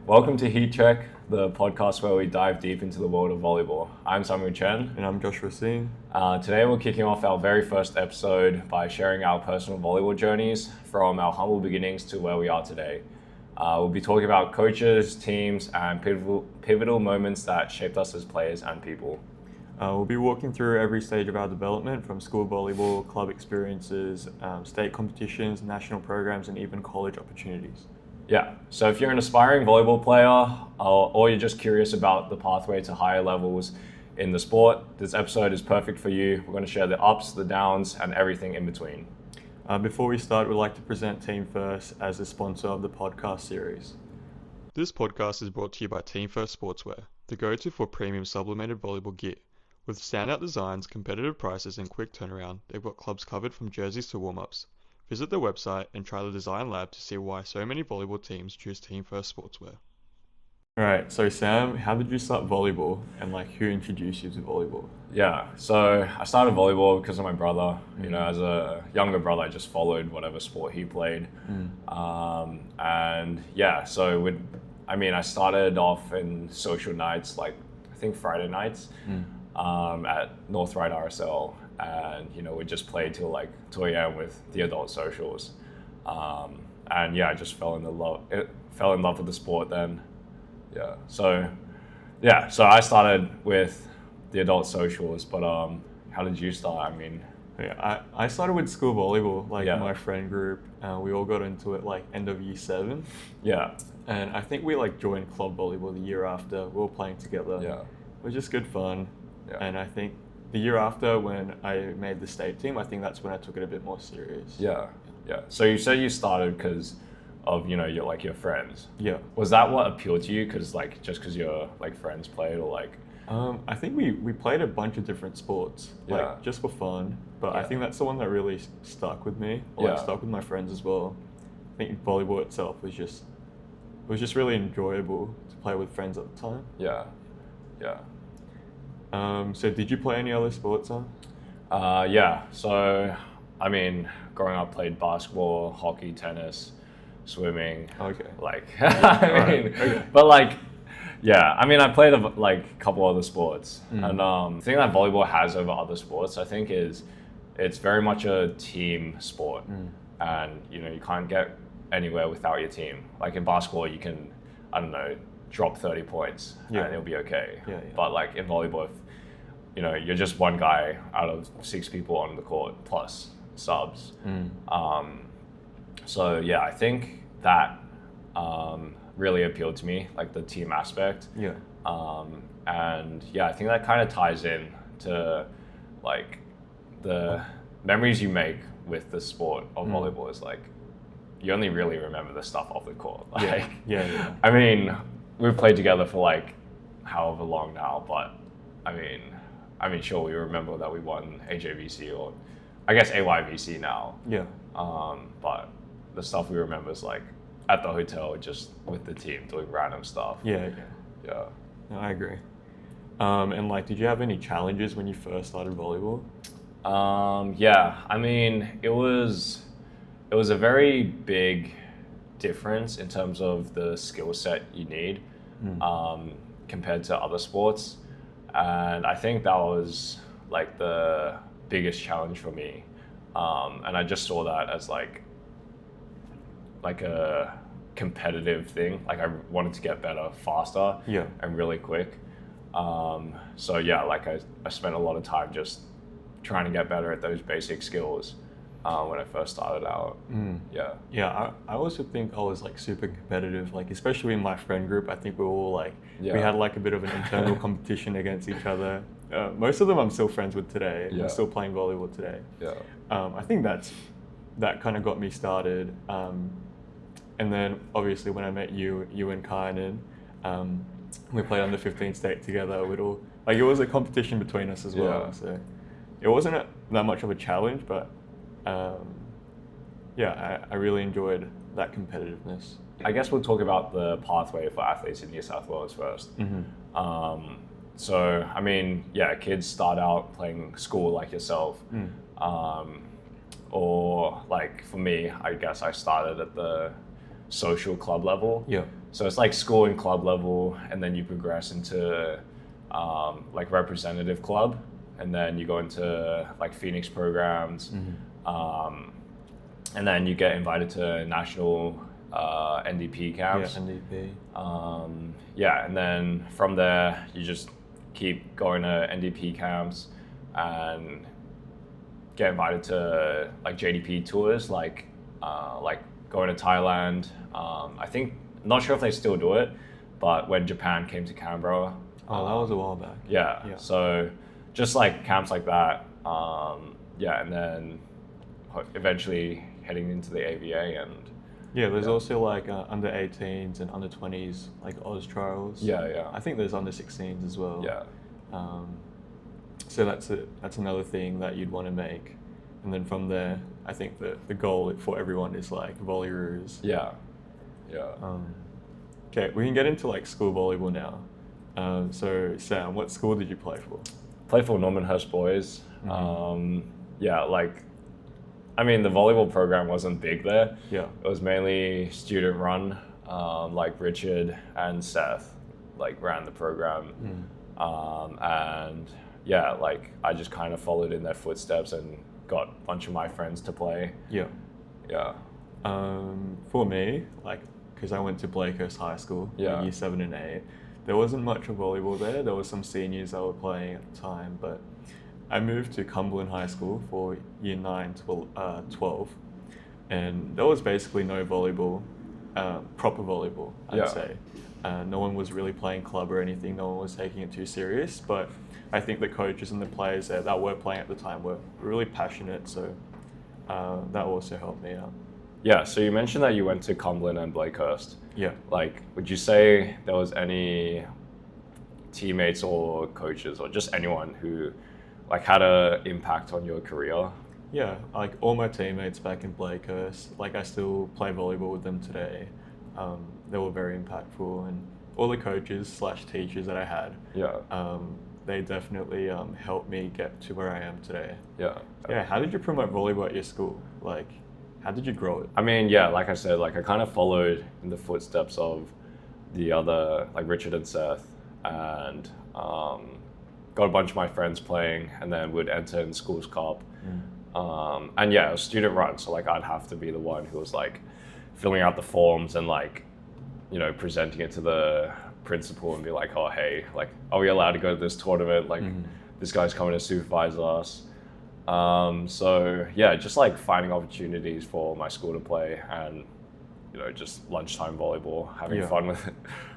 Welcome to Heat Check, the podcast where we dive deep into the world of volleyball. I'm Chen. And I'm Joshua Singh. Today we're kicking off our very first episode by sharing our personal volleyball journeys from our humble beginnings to where we are today. We'll be talking about coaches, teams, and pivotal moments that shaped us as players and people. We'll be walking through every stage of our development, from school volleyball, club experiences, state competitions, national programs, and even college opportunities. Yeah, so if you're an aspiring volleyball player or you're just curious about the pathway to higher levels in the sport, this episode is perfect for you. We're going to share the ups, the downs, and everything in between. Before we start, we'd like to present Team First as the sponsor of the podcast series. This podcast is brought to you by Team First Sportswear, the go-to for premium sublimated volleyball gear. With standout designs, competitive prices, and quick turnaround, they've got clubs covered from jerseys to warm-ups. Visit their website and try the design lab to see why so many volleyball teams choose Team First Sportswear. Alright, so Sam, how did you start volleyball and who introduced you to volleyball? Yeah, so I started volleyball because of my brother. You know, as a younger brother, I just followed whatever sport he played. And yeah, so I started off in social nights, I think Friday nights at North Ryde RSL. And, we'd just play till 2 a.m. with the adult socials. And yeah, I just fell in love with the sport then. Yeah, so I started with the adult socials, but how did you start? I started with school volleyball, my friend group. We all got into it end of year 7. Yeah. And I think we joined club volleyball the year after. We were playing together. Yeah. It was just good fun. Yeah. And I think the year after, when I made the state team, I think that's when I took it a bit more serious. Yeah. So you said you started because of your friends. Yeah. Was that what appealed to you? Because just because your friends played, or I think we played a bunch of different sports, just for fun. But I think that's the one that really stuck with me, stuck with my friends as well. I think volleyball itself was just really enjoyable to play with friends at the time. Yeah. So did you play any other sports, huh? Yeah. So, growing up, played basketball, hockey, tennis, swimming. Okay. Okay. But yeah. I played a couple other sports, and the thing that volleyball has over other sports, I think, is it's very much a team sport, and you can't get anywhere without your team. In basketball, you can, drop 30 points and it'll be okay. Yeah. But in volleyball, if you're just one guy out of 6 people on the court plus subs. So yeah, I think that really appealed to me, the team aspect. Yeah. And yeah, I think that kind of ties in to the memories you make with the sport of volleyball is you only really remember the stuff off the court. Yeah. We've played together for however long now, but sure, we remember that we won AJVC, or I guess AYVC now. Yeah. But the stuff we remember is at the hotel, just with the team doing random stuff. Yeah. Yeah. No, I agree. And did you have any challenges when you first started volleyball? Yeah. It was a very big difference in terms of the skill set you need compared to other sports, and I think that was the biggest challenge for me, and I just saw that as a competitive thing. I wanted to get better faster and really quick. So yeah, I spent a lot of time just trying to get better at those basic skills when I first started out. Yeah, I also think I was super competitive, especially in my friend group. I think we were all we had a bit of an internal competition against each other. Most of them I'm still friends with today. Yeah. I'm still playing volleyball today. Yeah. I think that kind of got me started. And then obviously when I met you and Kainan, we played under 15 state together. We'd all it was a competition between us as well. Yeah. So it wasn't that much of a challenge, but I really enjoyed that competitiveness. I guess we'll talk about the pathway for athletes in New South Wales first. So, kids start out playing school like yourself. Or for me, I guess I started at the social club level. Yeah. So it's like school and club level, and then you progress into like representative club, and then you go into like Phoenix programs, and then you get invited to national NDP camps. Yeah, NDP. And then from there you just keep going to NDP camps and get invited to like JDP tours, like going to Thailand. I think, not sure if they still do it, but when Japan came to Canberra. Oh, that was a while back. Yeah. So just like camps like that. And then eventually heading into the AVA and. Yeah, there's also like under 18s and under 20s, like Oz trials. Yeah. I think there's under 16s as well. Yeah. So that's another thing that you'd want to make. And then from there, I think the goal for everyone is like volleyaroos. Yeah. Okay, we can get into like school volleyball now. So Sam, what school did you play for? Played for Normanhurst Boys. The volleyball program wasn't big there. Yeah. It was mainly student run. Like Richard and Seth like ran the program. I just kind of followed in their footsteps and got a bunch of my friends to play. Yeah. For me, like, because I went to Blakehurst High School in year 7 and 8, there wasn't much of volleyball there. There was some seniors that were playing at the time, but I moved to Cumberland High School for year 9 to 12, and there was basically no volleyball, proper volleyball, I'd say. No one was really playing club or anything. No one was taking it too serious, but I think the coaches and the players there that were playing at the time were really passionate, so that also helped me out. Yeah, so you mentioned that you went to Cumberland and Blakehurst. Yeah. Like, would you say there was any teammates or coaches or just anyone who like had an impact on your career? Yeah, like all my teammates back in Blakehurst, like I still play volleyball with them today. They were very impactful, and all the coaches / teachers that I had, they definitely helped me get to where I am today. Yeah, how did you promote volleyball at your school? Like, how did you grow it? I mean, yeah, like I said, like I kind of followed in the footsteps of the other, like Richard and Seth, and got a bunch of my friends playing, and then would enter in schools cup. And yeah, it was student run, so like I'd have to be the one who was like filling out the forms and like, you know, presenting it to the principal and be like, oh, hey, like, are we allowed to go to this tournament? Like, this guy's coming to supervise us. So yeah, just like finding opportunities for my school to play, and you know, just lunchtime volleyball, having fun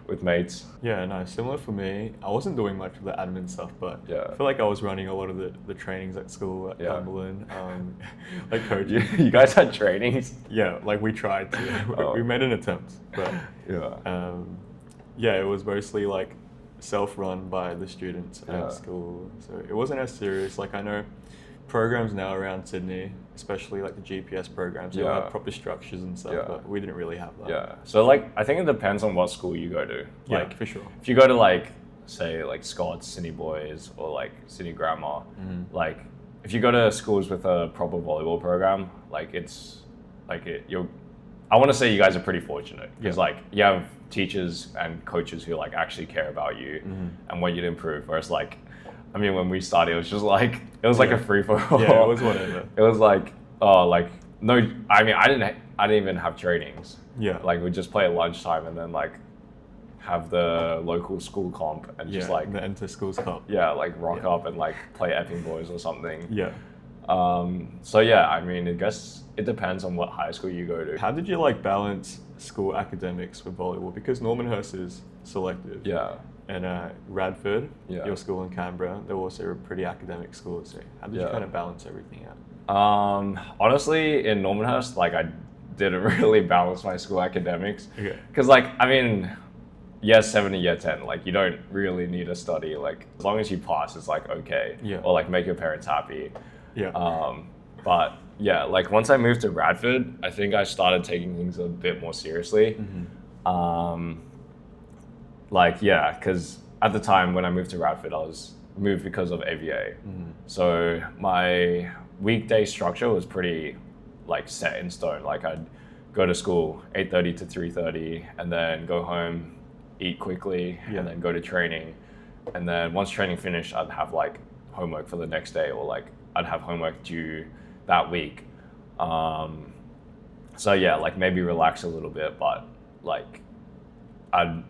with mates. Yeah, no, similar for me. I wasn't doing much of the admin stuff, but I feel like I was running a lot of the trainings at school at Cumberland. Like coach. You guys had trainings? Yeah, like we tried to. We made an attempt, but it was mostly like self-run by the students at school. So it wasn't as serious. Like I know programs now around Sydney, especially like the GPS programs, they have proper structures and stuff, but we didn't really have that. Yeah, so like I think it depends on what school you go to. Like, for sure. If you go to like, say like Scott's, Sydney Boys, or like Sydney Grammar, like if you go to schools with a proper volleyball program, like it's like I want to say you guys are pretty fortunate because like you have teachers and coaches who like actually care about you and want you to improve, whereas like, I mean, when we started, it was just like, it was like a free for all. Yeah, it was whatever. It was like, no, I mean, I didn't even have trainings. Yeah. Like we'd just play at lunchtime and then like have the local school comp and just like. the inter-schools comp. Yeah, like rock up and like play Epping Boys or something. Yeah. So yeah, I mean, I guess it depends on what high school you go to. How did you like balance school academics with volleyball? Because Normanhurst is selective. Yeah. And Radford, your school in Canberra, they're also pretty academic schools. So how did you kind of balance everything out? Honestly, in Normanhurst, like I didn't really balance my school academics. Okay. Because like, I mean, year 7 to year 10, like you don't really need to study. Like as long as you pass, it's like okay. Yeah. Or like make your parents happy. Yeah. But yeah, like once I moved to Radford, I think I started taking things a bit more seriously. Because at the time when I moved to Radford, I was moved because of AVA. So my weekday structure was pretty like set in stone. Like I'd go to school 8:30 to 3:30, and then go home, eat quickly, and then go to training. And then once training finished, I'd have like homework for the next day, or like I'd have homework due that week. So yeah, like maybe relax a little bit, but like I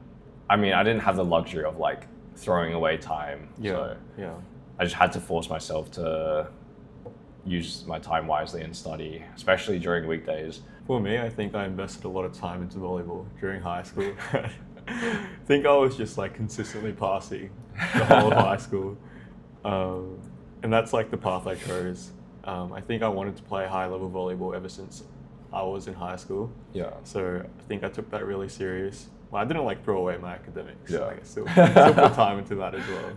didn't have the luxury of like throwing away time. So I just had to force myself to use my time wisely and study, especially during weekdays. For me, I think I invested a lot of time into volleyball during high school. I think I was just like consistently passing the whole of high school. And that's like the path I chose. I think I wanted to play high level volleyball ever since I was in high school. Yeah. So I think I took that really serious. Well, I didn't like throw away my academics. Yeah. Like, I still put time into that as well.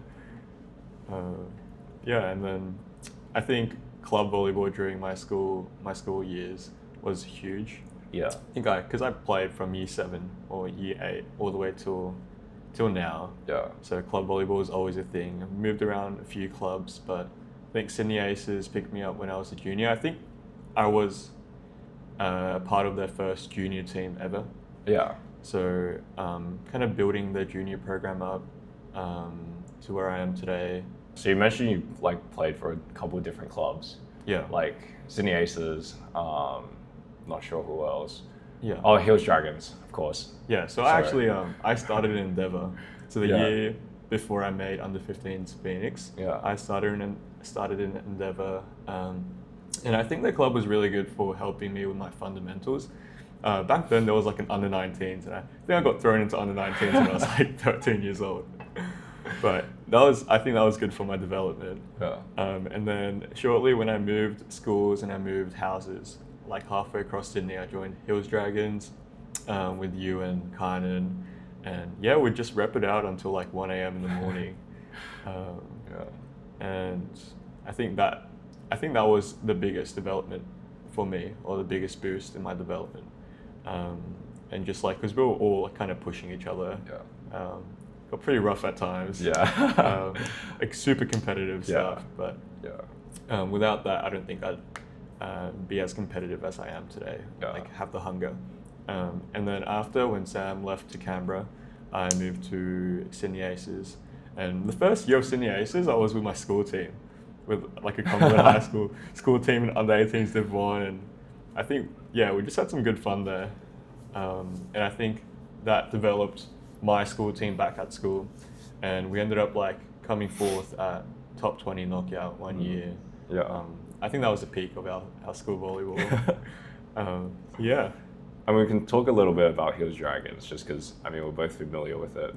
And then I think club volleyball during my school years was huge. Yeah. I think because I played from year 7 or year 8 all the way till now. Yeah. So club volleyball was always a thing. I moved around a few clubs, but I think Sydney Aces picked me up when I was a junior. I think I was part of their first junior team ever. Yeah. So kind of building the junior program up to where I am today. So you mentioned you like played for a couple of different clubs. Yeah. Like Sydney Aces, not sure who else. Yeah. Oh, Hills Dragons, of course. Yeah, so I actually, I started in Endeavour. So the year before I made under-15s Phoenix, I started in Endeavour. And I think the club was really good for helping me with my fundamentals. Back then, there was like an under-19s, and I think I got thrown into under-19s when I was like 13 years old. But I think that was good for my development. Yeah. And then shortly when I moved schools and I moved houses, like halfway across Sydney, I joined Hills Dragons with you and Kynan. And yeah, we'd just rep it out until like 1 a.m. in the morning. And I think that was the biggest development for me, or the biggest boost in my development. And just like, because we were all kind of pushing each other. Got pretty rough at times. Like super competitive stuff. But without that, I don't think I'd be as competitive as I am today. Like have the hunger. And then after, when Sam left to Canberra, I moved to Sydney Aces. And the first year of Sydney Aces, I was with my school team, with like a Cumberland High school team in under 18s Div 1. And I think, we just had some good fun there. And I think that developed my school team back at school. And we ended up like coming fourth at top 20 knockout one year. I think that was the peak of our school volleyball. And we can talk a little bit about Hills Dragons, just because we're both familiar with it.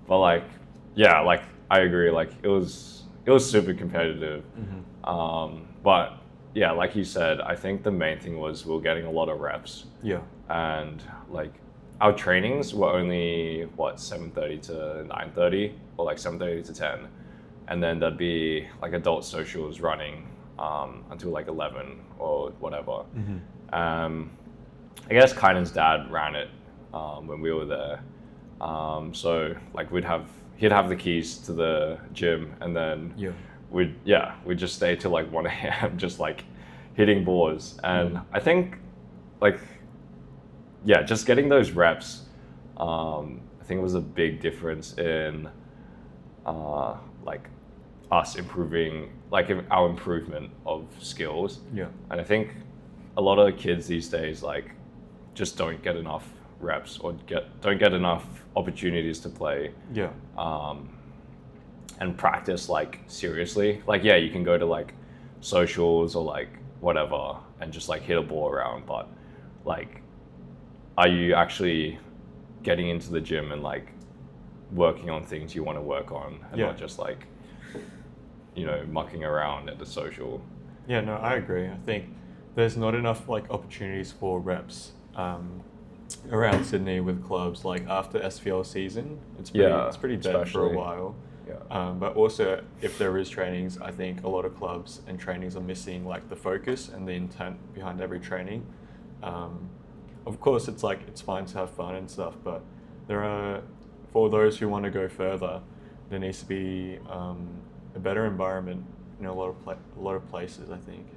But like I agree, like it was super competitive. But yeah, like you said, I think the main thing was we were getting a lot of reps. And like our trainings were only 7:30 to 9:30, or like 7:30 to 10, and then there'd be like adult socials running until like 11 or whatever. I guess Kynan's dad ran it when we were there. So like he'd have the keys to the gym, and then we'd just stay till like 1 a.m. just like hitting balls. And I think like just getting those reps, I think it was a big difference in like us improving, like our improvement of skills. And I think a lot of kids these days like just don't get enough reps, or don't get enough opportunities to play and practice like seriously. Like you can go to like socials or like whatever and just like hit a ball around, but like are you actually getting into the gym and like working on things you want to work on, and not just like mucking around at the social? No, I agree. I think there's not enough like opportunities for reps around Sydney with clubs. Like after SVL season, it's pretty dead for a while. But also, if there is trainings, I think a lot of clubs and trainings are missing like the focus and the intent behind every training. Of course, it's fine to have fun and stuff, but for those who want to go further, there needs to be a better environment in a lot of places, I think.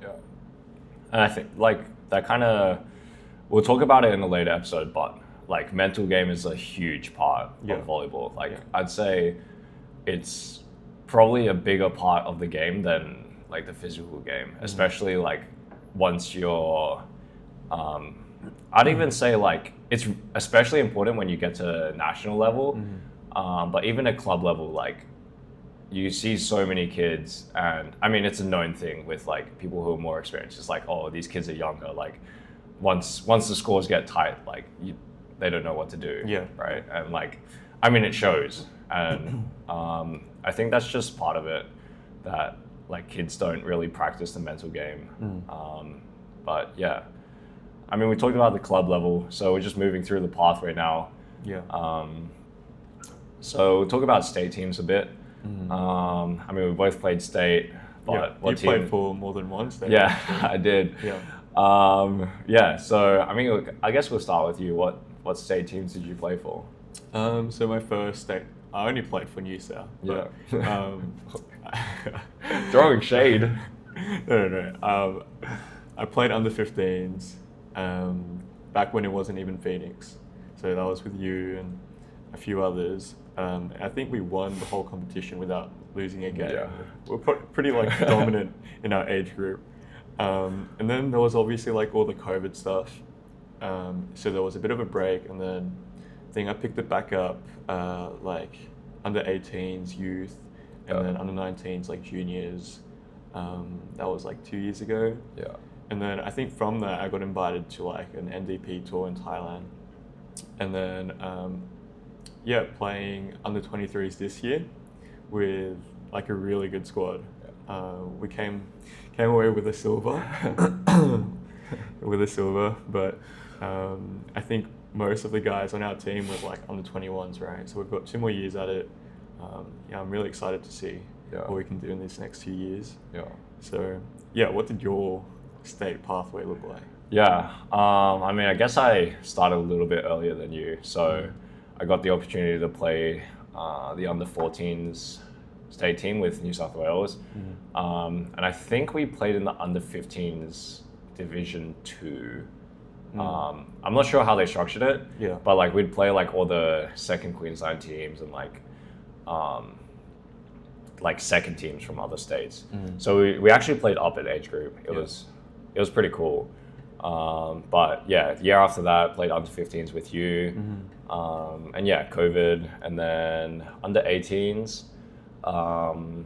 And I think like that kind of we'll talk about it in a later episode, but like mental game is a huge part of volleyball. Like I'd say it's probably a bigger part of the game than like the physical game, especially like once you're, I'd even say like it's especially important when you get to national level, but even at club level, like you see so many kids, and I mean, it's a known thing with like people who are more experienced. It's like, oh, these kids are younger. Like once the scores get tight, like they don't know what to do. Yeah. Right. And like, I mean, it shows. And I think that's just part of it, that like kids don't really practice the mental game. But yeah, I mean, we talked about the club level, so we're just moving through the pathway now. Yeah. So we'll talk about state teams a bit. I mean, we both played state, but what team? Played for more than one state. Yeah, I did. Yeah. So I mean, I guess we'll start with you. What state teams did you play for? So my first state, I only played for New South. But, throwing shade. No. I played under 15s back when it wasn't even Phoenix. So that was with you and a few others. I think we won the whole competition without losing a game. Yeah. We're pretty like dominant in our age group. And then there was obviously like all the COVID stuff. So there was a bit of a break, and then I think I picked it back up like under 18s youth, and then under 19s like juniors. That was like 2 years ago. Yeah. And then I think from that I got invited to like an NDP tour in Thailand, and then playing under 23s this year with like a really good squad. We came away with a silver, but I think most of the guys on our team were like under 21s, right? So we've got 2 more years at it. I'm really excited to see what we can do in these next 2 years. Yeah. So what did your state pathway look like? Yeah, I mean, I guess I started a little bit earlier than you. So I got the opportunity to play the under 14s state team with New South Wales. And I think we played in the under 15s Division 2. I'm not sure how they structured it, but like we'd play like all the second Queensland teams and like second teams from other states. So we actually played up at age group. It was pretty cool. But the year after that, played under 15s with you. And COVID, and then under 18s. Under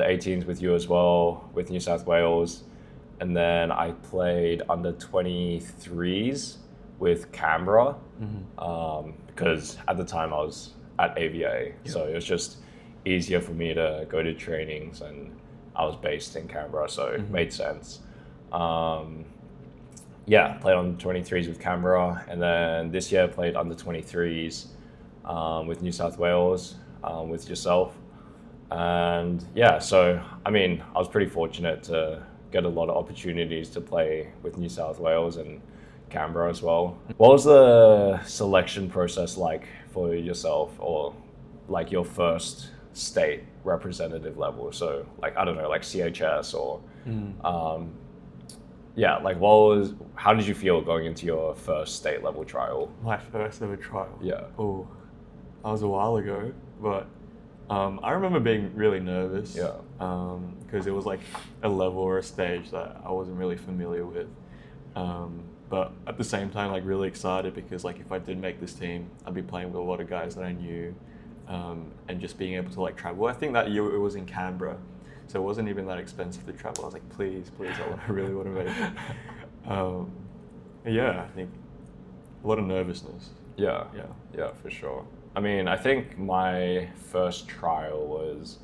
18s with you as well, with New South Wales. And then I played under 23s with Canberra, because at the time I was at AVA. So it was just easier for me to go to trainings, and I was based in Canberra, so it made sense. Played on 23s with Canberra, and then this year played under 23s with New South Wales, with yourself. And so I mean, I was pretty fortunate to get a lot of opportunities to play with New South Wales and Canberra as well. What was the selection process like for yourself, or like your first state representative level? So like, I don't know, like CHS or how did you feel going into your first state level trial? My first ever trial? Yeah. Oh, that was a while ago, but I remember being really nervous. Yeah. Because it was like a level or a stage that I wasn't really familiar with. But at the same time, like really excited, because like if I did make this team, I'd be playing with a lot of guys that I knew, and just being able to like travel. I think that year it was in Canberra, so it wasn't even that expensive to travel. I was like, please, I really want to make it. I think a lot of nervousness. Yeah, for sure. I mean, I think my first trial was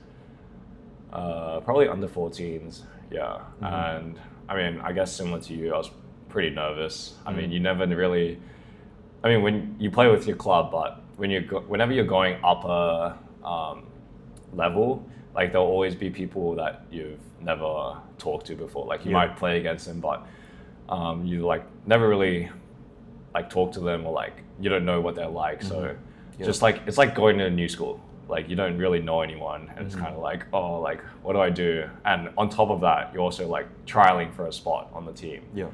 probably under 14s. Yeah, and I mean, I guess similar to you, I was pretty nervous. I mean, you never really. I mean, when you play with your club, but whenever you're going up a level, like there'll always be people that you've never talked to before. Like you might play against them, but you like never really like talk to them, or like you don't know what they're like. So just like it's like going to a new school. Like you don't really know anyone, and it's kind of like, oh, like what do I do? And on top of that, you're also like trialing for a spot on the team. Yeah.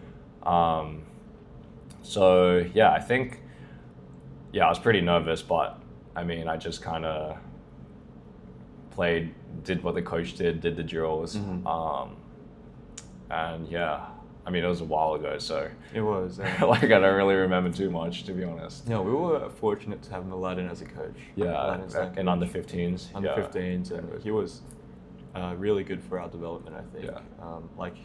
So yeah, I think I was pretty nervous, but I mean, I just kind of played, did what the coach did the drills, and yeah, I mean, it was a while ago, so it was like I don't really remember too much, to be honest. No, we were fortunate to have Aladdin as a coach. Yeah, in under 15s. Under 15s, and he was really good for our development, I think. Yeah. Like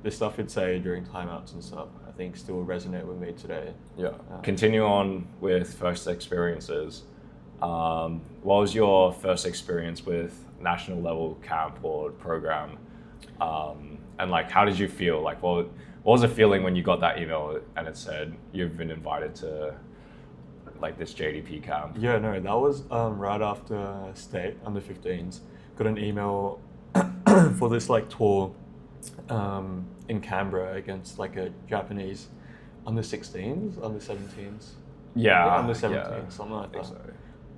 the stuff he'd say during timeouts and stuff, I think still resonate with me today. Yeah. Continue on with first experiences. What was your first experience with national level camp or program? And like, how did you feel? Like, what was the feeling when you got that email and it said you've been invited to like this JDP camp? Yeah, no, that was right after state under 15s. Got an email for this like tour in Canberra against like a Japanese under 16s, under 17s. Yeah, under 17s, something like that. So.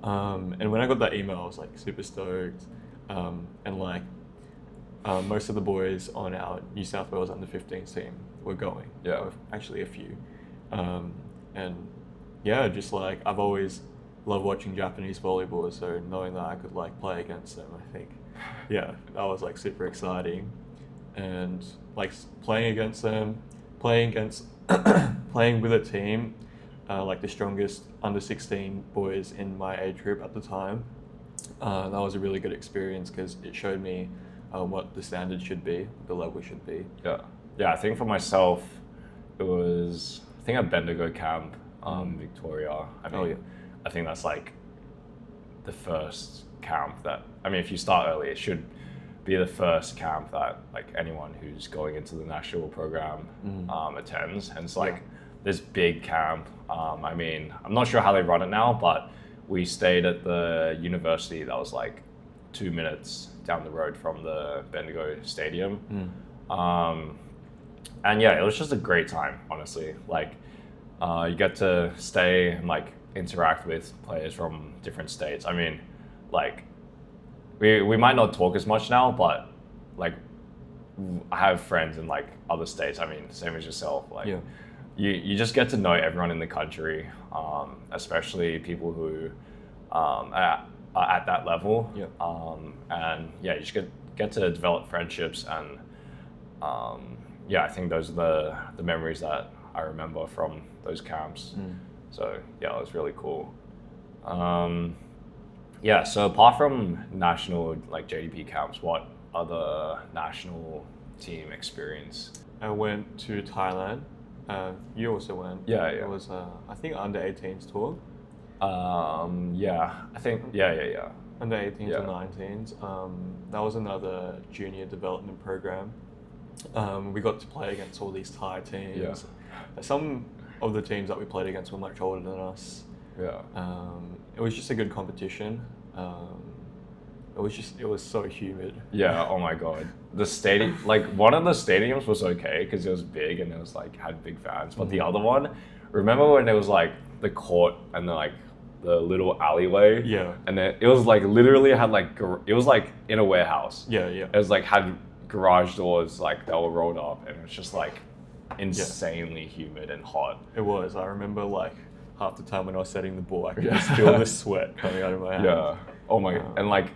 And when I got that email, I was like super stoked. And like most of the boys on our New South Wales under 15s team were going. Yeah. Actually a few. And yeah, just like I've always loved watching Japanese volleyball, so knowing that I could like play against them, I think, yeah, that was like super exciting. And like playing against them, playing with a team, like the strongest under 16 boys in my age group at the time, that was a really good experience because it showed me what the standard should be, the level should be. Yeah, I think for myself, it was, I think at Bendigo camp, Victoria. I mean, I think that's like the first camp that, I mean, if you start early, it should be the first camp that like anyone who's going into the national program attends. And it's like this big camp. I mean, I'm not sure how they run it now, but we stayed at the university that was like 2 minutes down the road from the Bendigo Stadium. And yeah, it was just a great time, honestly. Like, you get to stay and like interact with players from different states. I mean, like, we might not talk as much now, but like, I have friends in like other states. I mean, same as yourself. Like, you just get to know everyone in the country, especially people who are at that level. And yeah, you just get to develop friendships, and yeah, I think those are the memories that I remember from those camps. So yeah, it was really cool. Yeah, so apart from national like JDP camps, what other national team experience? I went to Thailand. You also went. Yeah. It was I think under 18s tour. Yeah, I think yeah. Under 18s and 19s. That was another junior development program. We got to play against all these Thai teams. Some of the teams that we played against were much older than us. It was just a good competition. It was so humid. Yeah, oh my god. The stadium, like one of the stadiums was okay because it was big and it was like had big fans, but the other one, remember when it was like the court and the little alleyway? Yeah. And then it was like literally had like, it was like in a warehouse. Yeah. It was like had garage doors like that were rolled up, and it was just like insanely humid and hot. It was. I remember like half the time when I was setting the ball, I could just feel the sweat coming out of my hands. Yeah. Oh my god. And like,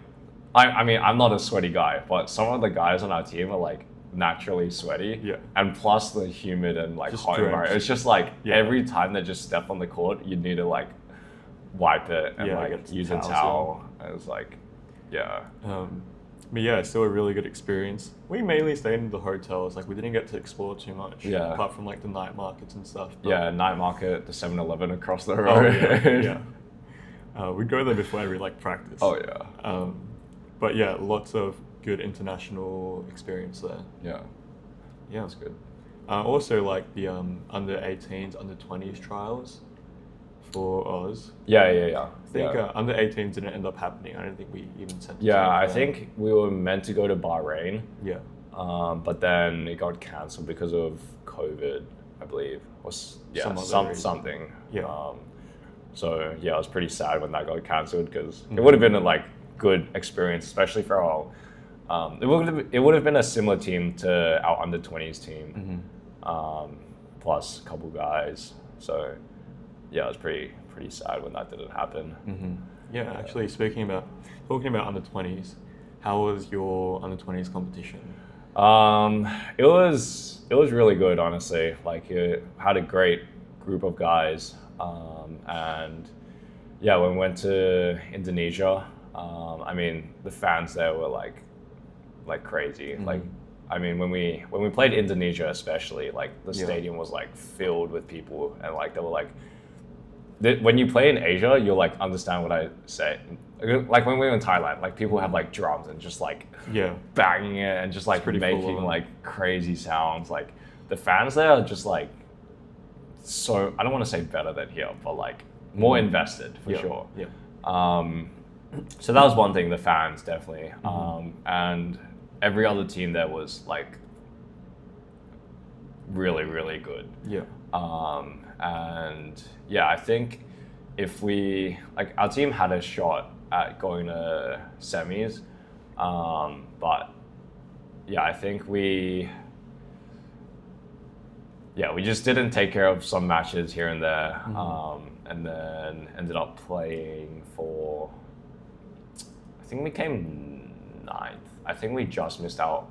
I mean, I'm not a sweaty guy, but some of the guys on our team are like naturally sweaty. Yeah. And plus the humid and like just hot environment. It's just like every time they just step on the court, you need to like wipe it and like use a towel. It was like, but yeah, still a really good experience. We mainly stayed in the hotels. Like we didn't get to explore too much. Yeah. Apart from like the night markets and stuff. But yeah, night market, the 7-Eleven across the road. We'd go there before every like practice. Oh yeah. But yeah, lots of good international experience there. Yeah, that's good. Also like the under 18s, under 20s trials for Oz. Yeah. I think under 18s didn't end up happening. I don't think we even sent. I think we were meant to go to Bahrain. Yeah. But then it got cancelled because of COVID, I believe. Or something. Yeah. So yeah, I was pretty sad when that got cancelled because it would have been a like good experience, especially for our. It would have been a similar team to our under 20s team, plus a couple guys. So yeah, it was pretty sad when that didn't happen. Mm-hmm. Yeah, actually, talking about under 20s, how was your under 20s competition? It was really good, honestly. Like, it had a great group of guys, and yeah, when we went to Indonesia, I mean, the fans there were like crazy. Mm-hmm. Like, I mean, when we played Indonesia, especially, like the Yeah. stadium was like filled with people, and like they were like, when you play in Asia, you'll like understand what I say. Like when we were in Thailand, like people have like drums and just like Yeah. banging it and just like pretty full making on. like crazy sounds. Like the fans there are just like, so I don't want to say better than here, but like more invested for Yeah. sure. Yeah. So that was one thing, the fans definitely. And every other team there was like really, really good. Yeah. And yeah, I think if we, like, our team had a shot at going to semis, but yeah, I think we just didn't take care of some matches here and there, and then ended up playing for, I think we came 9th. I think we just missed out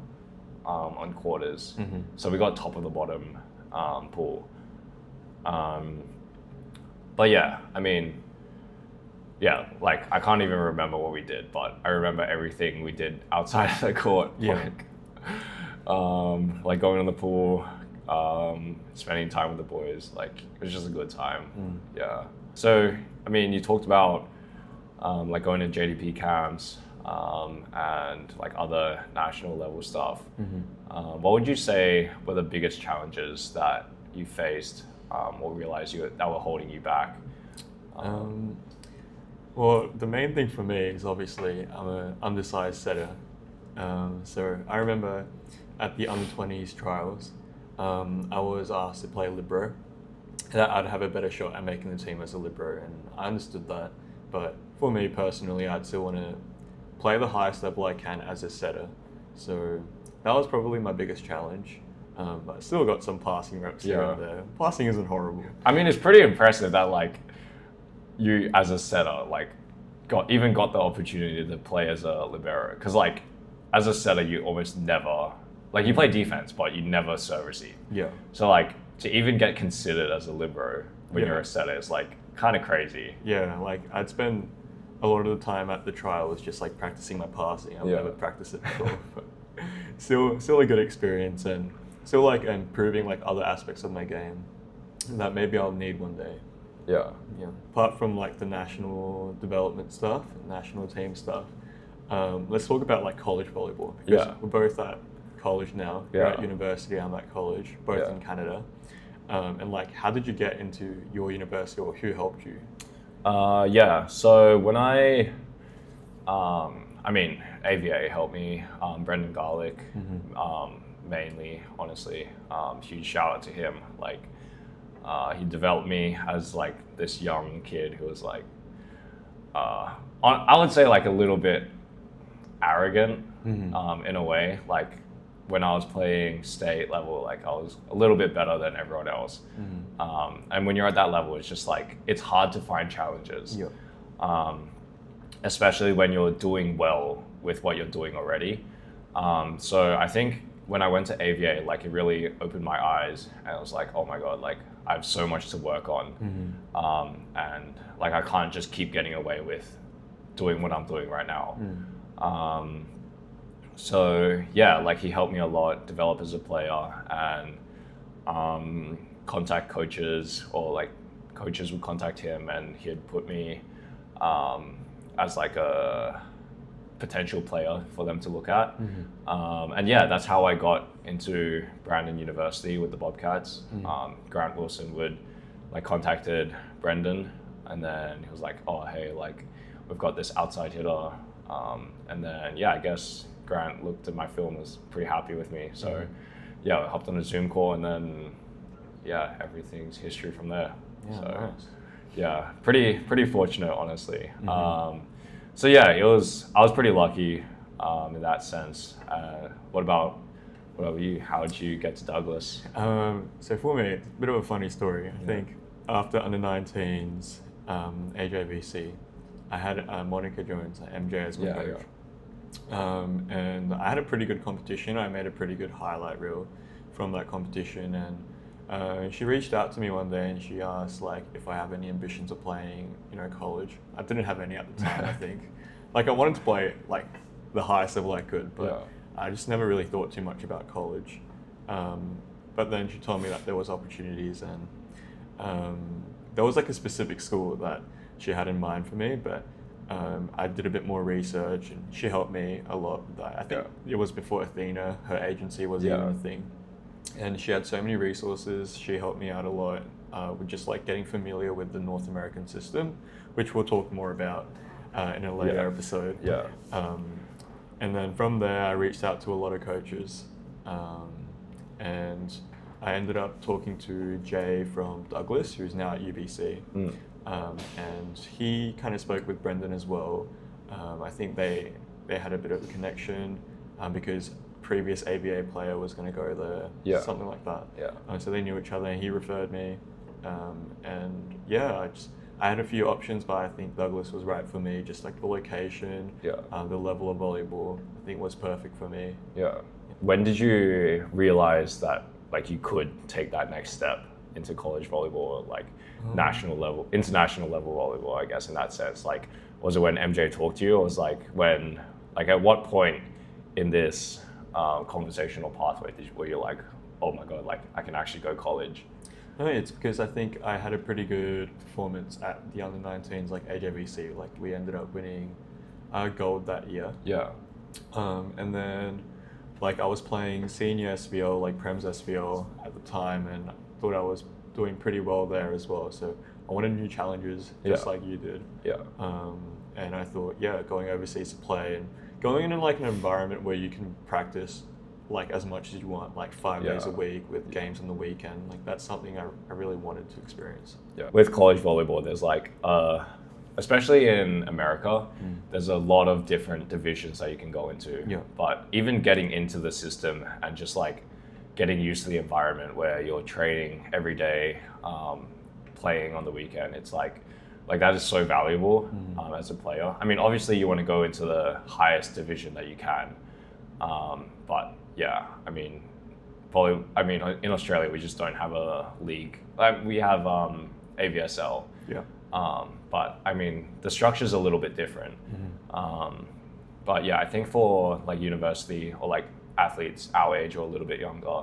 on quarters, so we got top of the bottom pool. But yeah, I mean, yeah, like I can't even remember what we did, but I remember everything we did outside of the court. Yeah. Like going to the pool, spending time with the boys. Like it was just a good time. Yeah. So I mean, you talked about like going to JDP camps and like other national level stuff. What would you say were the biggest challenges that you faced or realized that were holding you back? Well, the main thing for me is obviously I'm an undersized setter. So I remember at the under 20s trials, I was asked to play libero, that I'd have a better shot at making the team as a libero, and I understood that. But for me personally, I'd still want to play the highest level I can as a setter. So that was probably my biggest challenge. But I still got some passing reps here and there. Passing isn't horrible. I mean, it's pretty impressive that like you as a setter like got the opportunity to play as a libero, because like as a setter you almost never, like you play defense but you never serve receive. Yeah. So like to even get considered as a libero when you're a setter is like kind of crazy. Yeah, like I'd spend a lot of the time at the trials just like practicing my passing. I've never practiced it before, but still a good experience, and still like improving like other aspects of my game that maybe I'll need one day. Yeah. Yeah. Apart from like the national development stuff, national team stuff, let's talk about like college volleyball, because we're both at college now. We're at university. I'm at college, both in Canada. And like, how did you get into your university, or who helped you? So when I mean, AVA helped me, Brendan Garlick, mainly, honestly. Huge shout out to him. Like, he developed me as like this young kid who was like, I would say like a little bit arrogant, in a way. Like when I was playing state level, like I was a little bit better than everyone else. And when you're at that level, it's just like, it's hard to find challenges. Especially when you're doing well with what you're doing already. So I think when I went to AVA, like it really opened my eyes, and I was like, oh my God, like I have so much to work on. And like I can't just keep getting away with doing what I'm doing right now. So yeah, like he helped me a lot develop as a player, and contact coaches, or like coaches would contact him and he'd put me as like a potential player for them to look at. And yeah, that's how I got into Brandon University with the Bobcats. Grant Wilson would like contacted Brendan, and then he was like, oh hey, like we've got this outside hitter. And then yeah, I guess Grant looked at my film, was pretty happy with me. So yeah, I hopped on a Zoom call, and then yeah, everything's history from there. Yeah, so nice. yeah, pretty fortunate, honestly. So yeah, I was pretty lucky in that sense. What about you? How did you get to Douglas? So for me, it's a bit of a funny story. I think after under-19s, AJVC, I had Monica Jones, MJ as my coach. And I had a pretty good competition. I made a pretty good highlight reel from that competition, and she reached out to me one day and she asked like if I have any ambitions of playing, college. I didn't have any at the time. I think like I wanted to play like the highest level I could, but I just never really thought too much about college. But then she told me that there was opportunities, and there was like a specific school that she had in mind for me, but I did a bit more research and she helped me a lot with that. I think it was before Athena, her agency was even a thing. And she had so many resources. She helped me out a lot with just like getting familiar with the North American system, which we'll talk more about in a later episode. And then from there, I reached out to a lot of coaches, and I ended up talking to Jay from Douglas, who's now at UBC. And he kind of spoke with Brendan as well. I think they had a bit of a connection because previous ABA player was going to go there, something like that. So they knew each other, and he referred me. I had a few options, but I think Douglas was right for me. Just like the location, the level of volleyball, I think was perfect for me. When did you realize that like you could take that next step into college volleyball, like national level, international level volleyball, I guess, in that sense? Like, was it when MJ talked to you, or was like when, like at what point in this conversational pathway were you like, oh my God, like I can actually go college? No, it's because I think I had a pretty good performance at the under-19s, like AJVC. Like we ended up winning gold that year. And then like I was playing senior SVL, like Prem's SVL at the time, and I thought I was doing pretty well there as well. So I wanted new challenges, just like you did. And I thought, going overseas to play and going in like an environment where you can practice like as much as you want, like 5 days a week with games on the weekend, like that's something I really wanted to experience. With college volleyball, there's like, especially in America, there's a lot of different divisions that you can go into. But even getting into the system and just like getting used to the environment where you're training every day, playing on the weekend, it's like that is so valuable as a player. I mean, obviously you want to go into the highest division that you can, but I mean, in Australia we just don't have a league. We have AVSL, but I mean the structure's a little bit different. But I think for like university or like athletes our age or a little bit younger,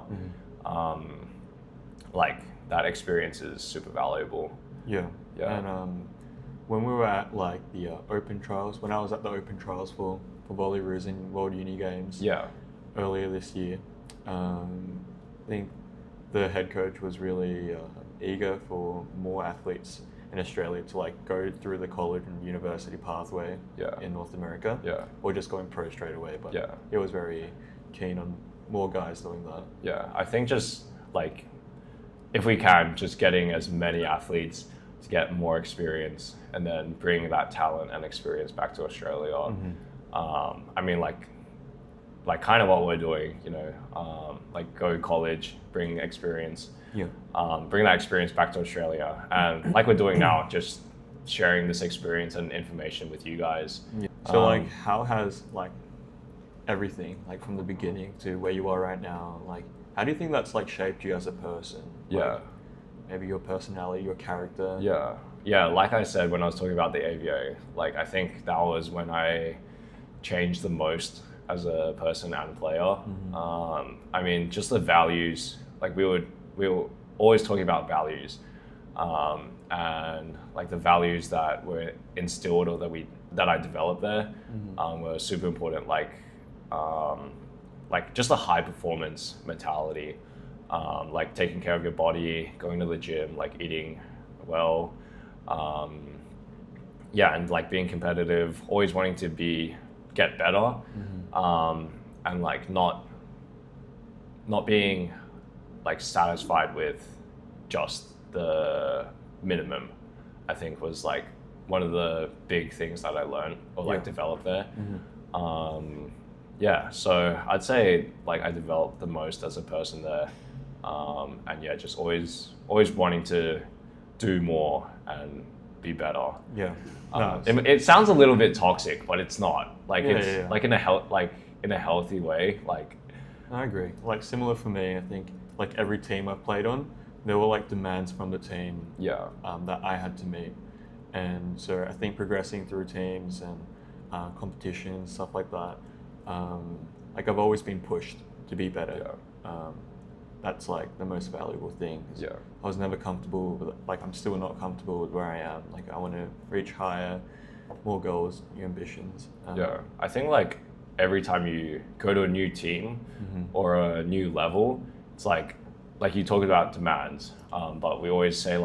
like that experience is super valuable. And when we were at like the open trials, when I was at the open trials for Volleyroos in World Uni Games earlier this year, I think the head coach was really eager for more athletes in Australia to like go through the college and university pathway in North America, or just going pro straight away. But he was very keen on more guys doing that. I think just like if we can, just getting as many athletes to get more experience and then bring that talent and experience back to Australia. I mean, like kind of what we're doing, like go to college, bring experience, bring that experience back to Australia, and like we're doing now, just sharing this experience and information with you guys. So like, how has like everything, like from the beginning to where you are right now, like how do you think that's like shaped you as a person? Like, maybe your personality, your character. Like I said when I was talking about the AVA, like I think that was when I changed the most as a person and player. I mean, just the values, like we were always talking about values, and like the values that were instilled or that I developed there were super important, like just a high performance mentality, like taking care of your body, going to the gym, like eating well, and like being competitive, always wanting to get better, and like not being like satisfied with just the minimum, I think was like one of the big things that I learned or like developed there. So I'd say like I developed the most as a person there, and just always wanting to do more and be better. Yeah. It sounds a little bit toxic, but it's not. Like Yeah. like in a healthy way. Like I agree. Like similar for me, I think like every team I've played on, there were like demands from the team that I had to meet. And so I think progressing through teams and competitions, stuff like that, like I've always been pushed to be better. That's like the most valuable thing. I was never comfortable with, like I'm still not comfortable with where I am. Like I want to reach higher, more goals, new ambitions. I think like every time you go to a new team or a new level, it's like you talked about demands, but we always say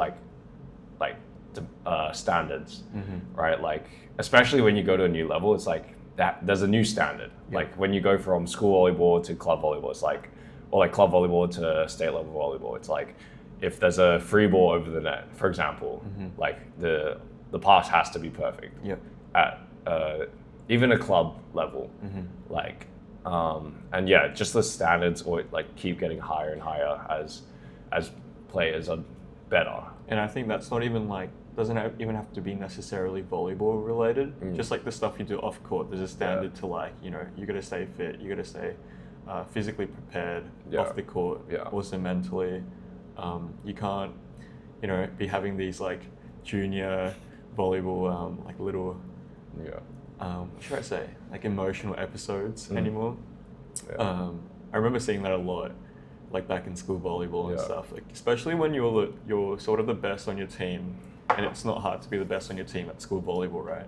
standards, right? Like especially when you go to a new level, it's like that there's a new standard. Like when you go from school volleyball to club volleyball, it's like, or like club volleyball to state level volleyball, it's like if there's a free ball over the net, for example, like the pass has to be perfect at even a club level, like and just the standards or like keep getting higher and higher as players are better. And I think that's not even like doesn't even have to be necessarily volleyball related. Just like the stuff you do off court, there's a standard to like, you know, you got to stay fit, you got to stay physically prepared off the court, also mentally. You can't, you know, be having these like junior volleyball like little what should I say, like emotional episodes anymore. I remember seeing that a lot, like back in school volleyball and stuff, like especially when you're sort of the best on your team, and it's not hard to be the best on your team at school volleyball, right?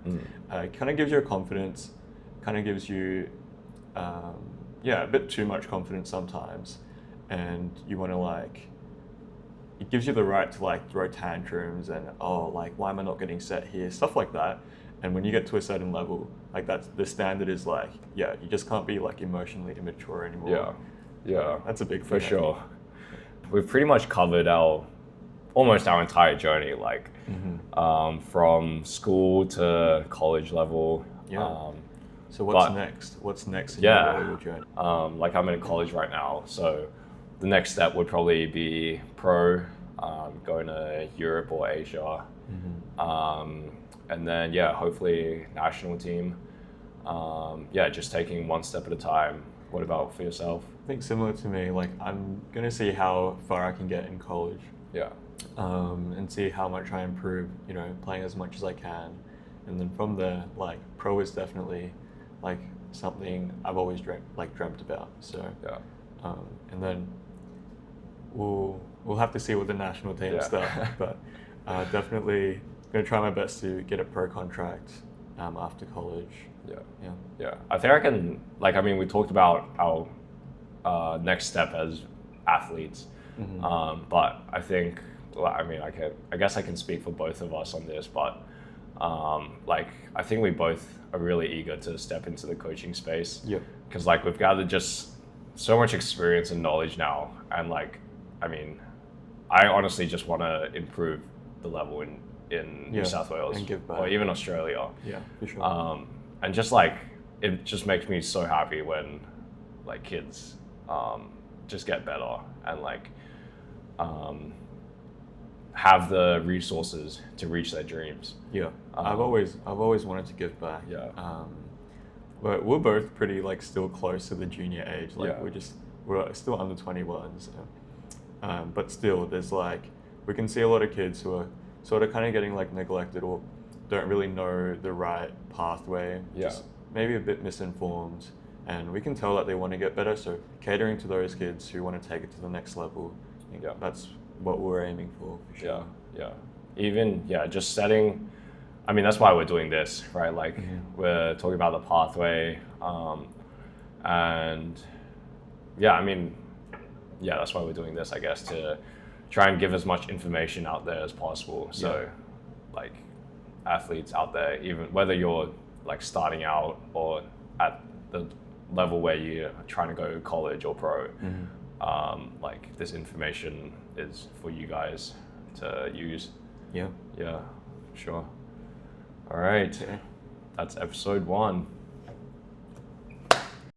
It kind of gives you a confidence, kind of gives you a bit too much confidence sometimes, and you want to like, it gives you the right to like throw tantrums and like why am I not getting set here, stuff like that. And when you get to a certain level, like that's the standard is like, you just can't be like emotionally immature anymore. That's a big thing. For sure. We've pretty much covered almost our entire journey, like from school to college level. So what's next? What's next in your volleyball journey? Like I'm in college right now, so the next step would probably be pro, going to Europe or Asia. And then hopefully national team. Just taking one step at a time. What about for yourself? I think similar to me, like I'm gonna see how far I can get in college. And see how much I improve, you know, playing as much as I can. And then from there, like pro is definitely like something I've always dreamt about. So and then we'll have to see what the national team stuff, but definitely gonna try my best to get a pro contract after college. I think I can, like, I mean, we talked about our next step as athletes, but I think, I mean, I guess I can speak for both of us on this, but like, I think we both are really eager to step into the coaching space. Because like we've gathered just so much experience and knowledge now, and like, I mean, I honestly just want to improve the level in New South Wales and give back. Or even Australia. For sure. And just like, it just makes me so happy when like kids just get better and like have the resources to reach their dreams. I've always wanted to give back. But we're both pretty like still close to the junior age. Like we're still under 21. So, but still, there's like, we can see a lot of kids who are sort of kind of getting like neglected or don't really know the right pathway. Just maybe a bit misinformed, and we can tell that they want to get better. So catering to those kids who want to take it to the next level, I think that's what we're aiming for sure. Even just setting, I mean, that's why we're doing this, right? Like we're talking about the pathway, and I mean, that's why we're doing this, I guess, to try and give as much information out there as possible. So like athletes out there, even whether you're like starting out or at the level where you're trying to go college or pro, like this information is for you guys to use. Sure. All right. That's episode 1.